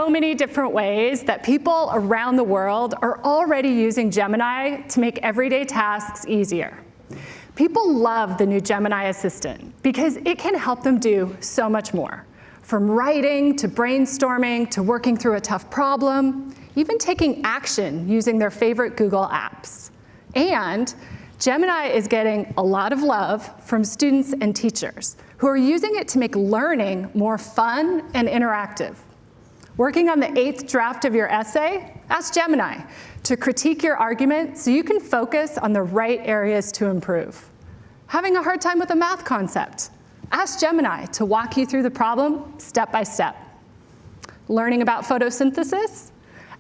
so many different ways that people around the world are already using Gemini to make everyday tasks easier. People love the new Gemini Assistant because it can help them do so much more. From writing to brainstorming to working through a tough problem, even taking action using their favorite Google apps. And Gemini is getting a lot of love from students and teachers who are using it to make learning more fun and interactive. Working on the 8th draft of your essay? Ask Gemini to critique your argument so you can focus on the right areas to improve. Having a hard time with a math concept? Ask Gemini to walk you through the problem step by step. Learning about photosynthesis?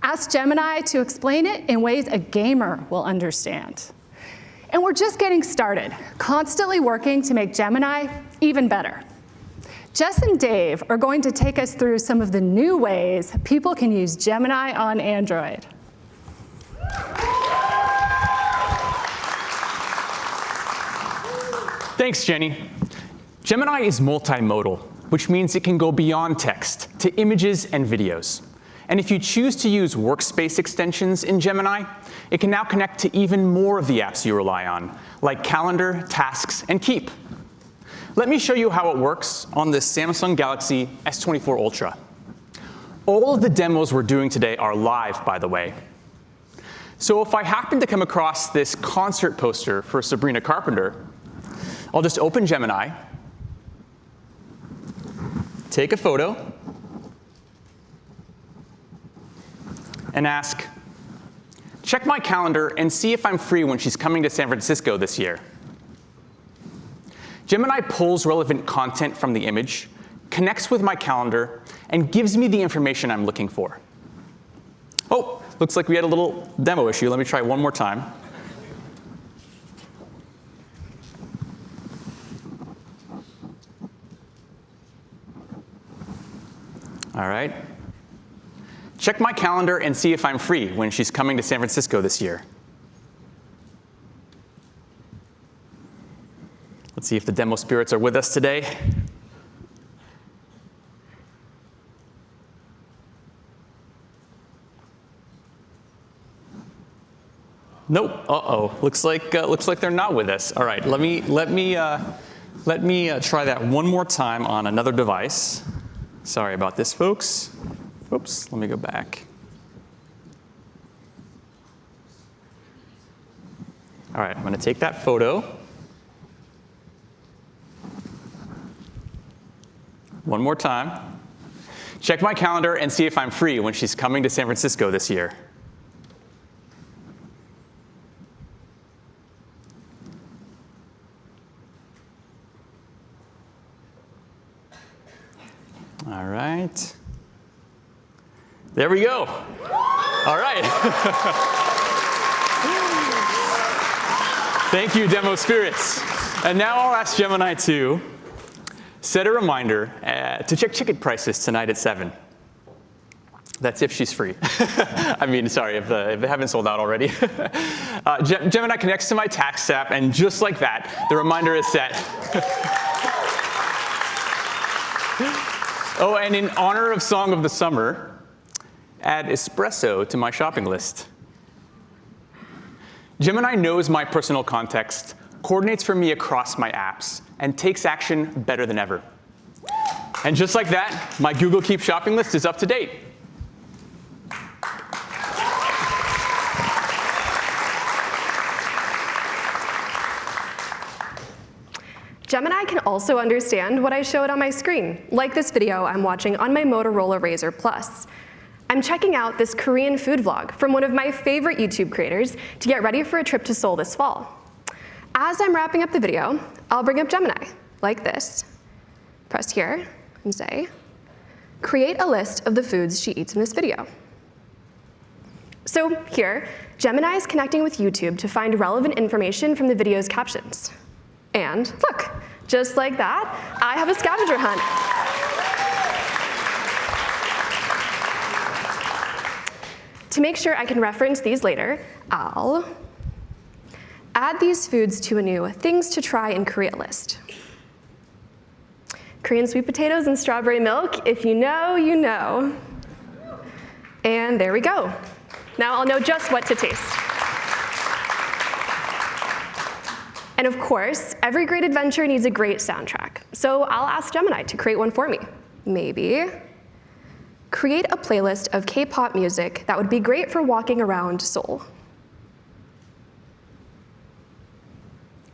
Ask Gemini to explain it in ways a gamer will understand. And we're just getting started, constantly working to make Gemini even better. Jess and Dave are going to take us through some of the new ways people can use Gemini on Android. Thanks, Jenny. Gemini is multimodal, which means it can go beyond text to images and videos. And if you choose to use workspace extensions in Gemini, it can now connect to even more of the apps you rely on, like Calendar, Tasks, and Keep. Let me show you how it works on this Samsung Galaxy S24 Ultra. All of the demos we're doing today are live, by the way. So if I happen to come across this concert poster for Sabrina Carpenter, I'll just open Gemini, take a photo, and ask, check my calendar and see if I'm free when she's coming to San Francisco this year. Gemini pulls relevant content from the image, connects with my calendar, and gives me the information I'm looking for. Oh, looks like we had a little demo issue. Let me try one more time. All right. Check my calendar and see if I'm free when she's coming to San Francisco this year. Let's see if the demo spirits are with us today. Nope. Uh-oh. Looks like they're not with us. All right. Let me try that one more time on another device. Sorry about this, folks. Oops, let me go back. All right, I'm going to take that photo. One more time. Check my calendar and see if I'm free when she's coming to San Francisco this year. All right. There we go. All right. Thank you, Demo Spirits. And now I'll ask Gemini to set a reminder to check ticket prices tonight at 7. That's if she's free. I mean, sorry, if they haven't sold out already. Gemini connects to my tax app, and just like that, the reminder is set. Oh, and in honor of Song of the Summer, add espresso to my shopping list. Gemini knows my personal context, coordinates for me across my apps, and takes action better than ever. And just like that, my Google Keep shopping list is up to date. Gemini can also understand what I showed on my screen, like this video I'm watching on my Motorola Razr Plus. I'm checking out this Korean food vlog from one of my favorite YouTube creators to get ready for a trip to Seoul this fall. As I'm wrapping up the video, I'll bring up Gemini, like this. Press here and say, create a list of the foods she eats in this video. So here, Gemini is connecting with YouTube to find relevant information from the video's captions. And look, just like that, I have a scavenger hunt. To make sure I can reference these later, I'll add these foods to a new Things to Try in Korea list. Korean sweet potatoes and strawberry milk, if you know, you know. And there we go. Now I'll know just what to taste. And of course, every great adventure needs a great soundtrack. So I'll ask Gemini to create one for me. Maybe create a playlist of K-pop music that would be great for walking around Seoul.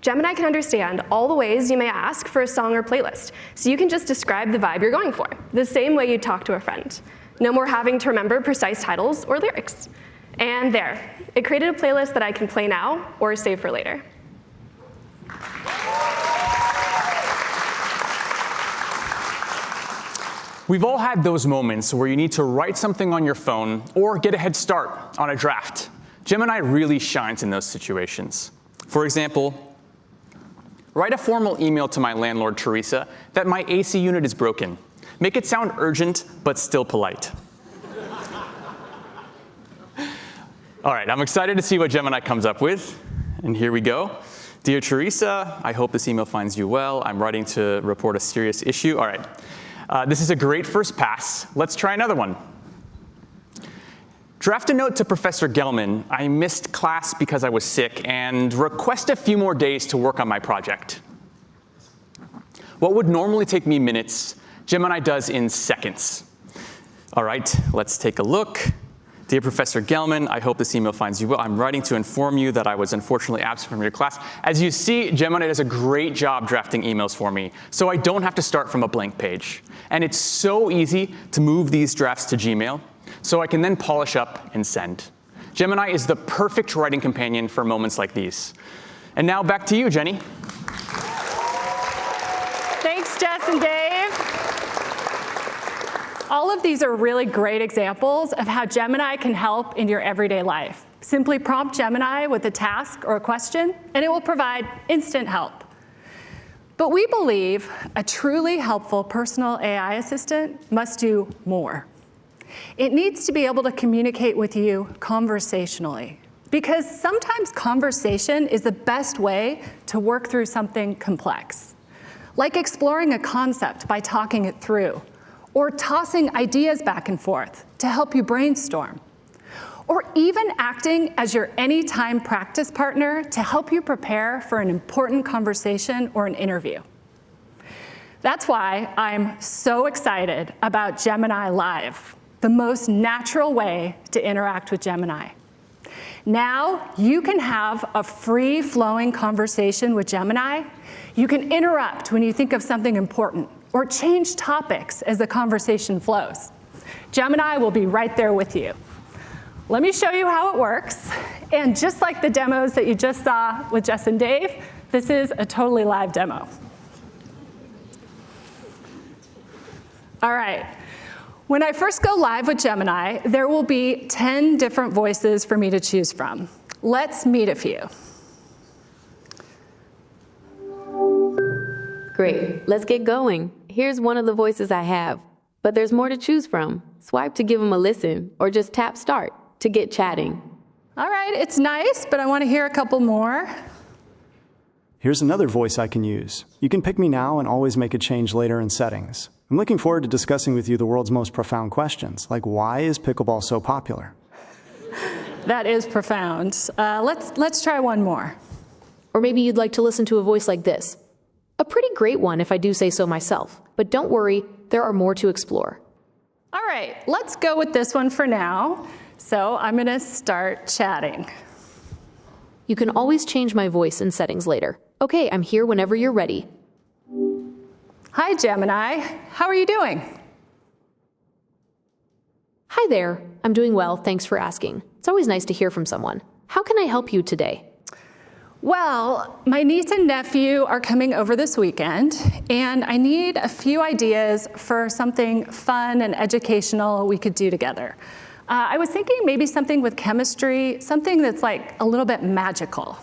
Gemini can understand all the ways you may ask for a song or playlist, so you can just describe the vibe you're going for, the same way you talk to a friend. No more having to remember precise titles or lyrics. And there, it created a playlist that I can play now or save for later. We've all had those moments where you need to write something on your phone or get a head start on a draft. Gemini really shines in those situations. For example, write a formal email to my landlord, Teresa, that my AC unit is broken. Make it sound urgent, but still polite. All right, I'm excited to see what Gemini comes up with. And here we go. Dear Teresa, I hope this email finds you well. I'm writing to report a serious issue. All right. This is a great first pass. Let's try another one. Draft a note to Professor Gelman. I missed class because I was sick, and request a few more days to work on my project. What would normally take me minutes, Gemini does in seconds. All right, let's take a look. Dear Professor Gelman, I hope this email finds you well. I'm writing to inform you that I was unfortunately absent from your class. As you see, Gemini does a great job drafting emails for me, so I don't have to start from a blank page. And it's so easy to move these drafts to Gmail, so I can then polish up and send. Gemini is the perfect writing companion for moments like these. And now back to you, Jenny. Thanks, Jess and Dave. All of these are really great examples of how Gemini can help in your everyday life. Simply prompt Gemini with a task or a question, and it will provide instant help. But we believe a truly helpful personal AI assistant must do more. It needs to be able to communicate with you conversationally, because sometimes conversation is the best way to work through something complex, like exploring a concept by talking it through, or tossing ideas back and forth to help you brainstorm, or even acting as your anytime practice partner to help you prepare for an important conversation or an interview. That's why I'm so excited about Gemini Live, the most natural way to interact with Gemini. Now you can have a free-flowing conversation with Gemini. You can interrupt when you think of something important, or change topics as the conversation flows. Gemini will be right there with you. Let me show you how it works. And just like the demos that you just saw with Jess and Dave, this is a totally live demo. All right. When I first go live with Gemini, there will be 10 different voices for me to choose from. Let's meet a few. Great, let's get going. Here's one of the voices I have, but there's more to choose from. Swipe to give them a listen, or just tap start to get chatting. All right, it's nice, but I want to hear a couple more. Here's another voice I can use. You can pick me now and always make a change later in settings. I'm looking forward to discussing with you the world's most profound questions, like why is pickleball so popular? That is profound. Let's try one more. Or maybe you'd like to listen to a voice like this. A pretty great one if I do say so myself, but don't worry, there are more to explore. All right, let's go with this one for now. So I'm gonna start chatting. You can always change my voice in settings later. Okay, I'm here whenever you're ready. Hi, Gemini. How are you doing? Hi there. I'm doing well, thanks for asking. It's always nice to hear from someone. How can I help you today? Well, my niece and nephew are coming over this weekend, and I need a few ideas for something fun and educational we could do together. I was thinking maybe something with chemistry, something that's like a little bit magical.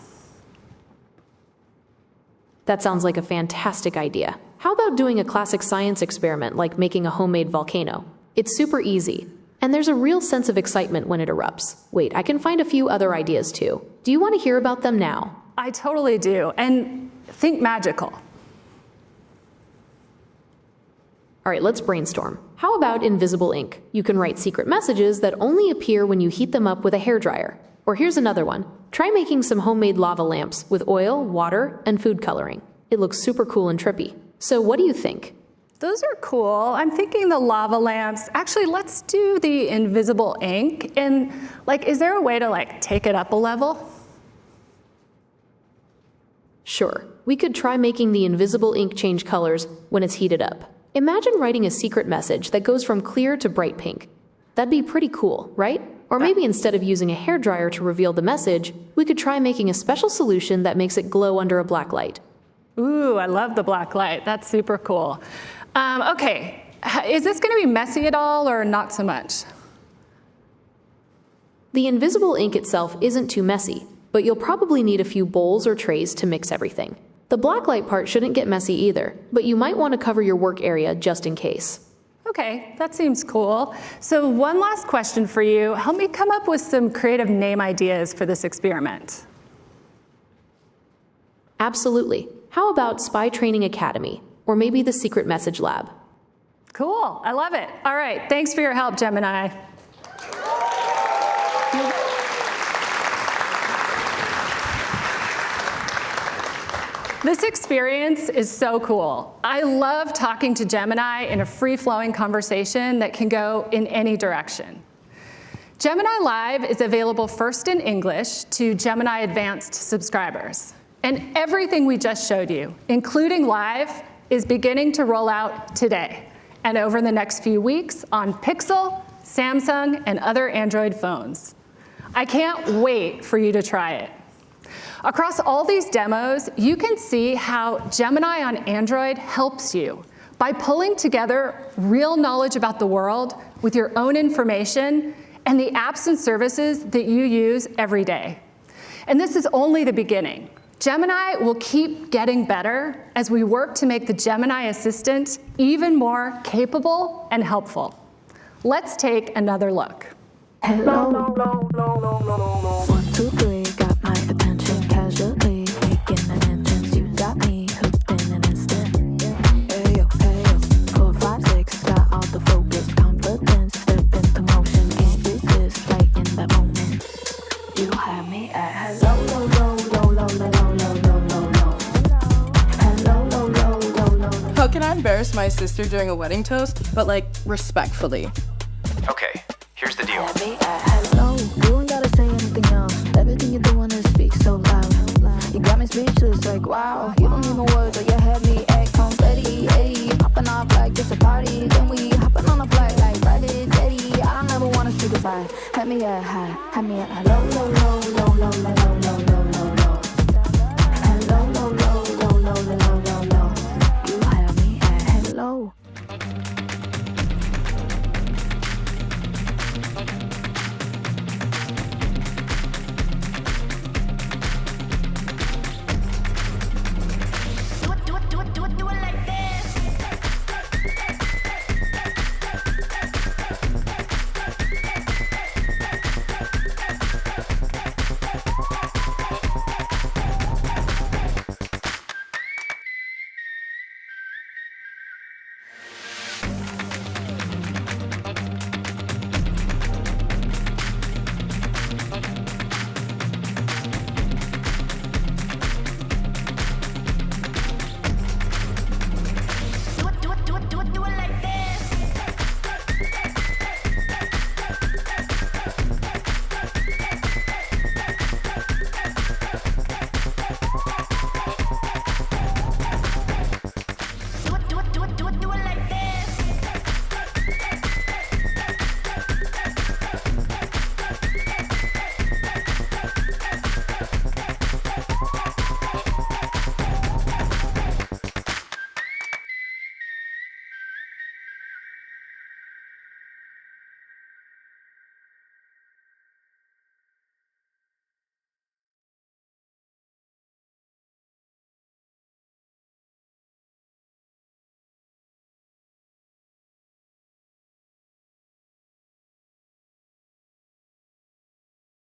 That sounds like a fantastic idea. How about doing a classic science experiment like making a homemade volcano? It's super easy, and there's a real sense of excitement when it erupts. Wait, I can find a few other ideas too. Do you want to hear about them now? I totally do, and think magical. All right, let's brainstorm. How about invisible ink? You can write secret messages that only appear when you heat them up with a hairdryer. Or here's another one. Try making some homemade lava lamps with oil, water, and food coloring. It looks super cool and trippy. So what do you think? Those are cool. I'm thinking the lava lamps. Actually, let's do the invisible ink. And is there a way to take it up a level? Sure, we could try making the invisible ink change colors when it's heated up. Imagine writing a secret message that goes from clear to bright pink. That'd be pretty cool, right? Or maybe instead of using a hairdryer to reveal the message, we could try making a special solution that makes it glow under a black light. Ooh, I love the black light. That's super cool. Okay, is this going to be messy at all or not so much? The invisible ink itself isn't too messy, but you'll probably need a few bowls or trays to mix everything. The blacklight part shouldn't get messy either, but you might want to cover your work area just in case. Okay, that seems cool. So one last question for you. Help me come up with some creative name ideas for this experiment. Absolutely. How about Spy Training Academy? Or maybe the Secret Message Lab? Cool, I love it. All right, thanks for your help, Gemini. This experience is so cool. I love talking to Gemini in a free-flowing conversation that can go in any direction. Gemini Live is available first in English to Gemini Advanced subscribers. And everything we just showed you, including Live, is beginning to roll out today and over the next few weeks on Pixel, Samsung, and other Android phones. I can't wait for you to try it. Across all these demos, you can see how Gemini on Android helps you by pulling together real knowledge about the world with your own information and the apps and services that you use every day. And this is only the beginning. Gemini will keep getting better as we work to make the Gemini Assistant even more capable and helpful. Let's take another look. Hello. 1, 2, 3, got my attention casually, making an entrance. You got me hooked in an instant. Hey yo, 4, 5, 6, got all the focus, confidence, step into motion, can't resist, right in that moment. You had me at hello, low, low, low, low, low, low, low, low, low. Hello, low, low, low, low. How can I embarrass my sister during a wedding toast, but respectfully? Okay, here's the deal. Me at hello, you ain't gotta say anything else. Everything you're doing is speak so loud. You got me speechless, wow. You don't even words, or you had me at confetti, Eddie. Popping off like it's a party. Then we hopping on a flight like Friday, Eddie. I don't ever wanna say goodbye. Had me at high.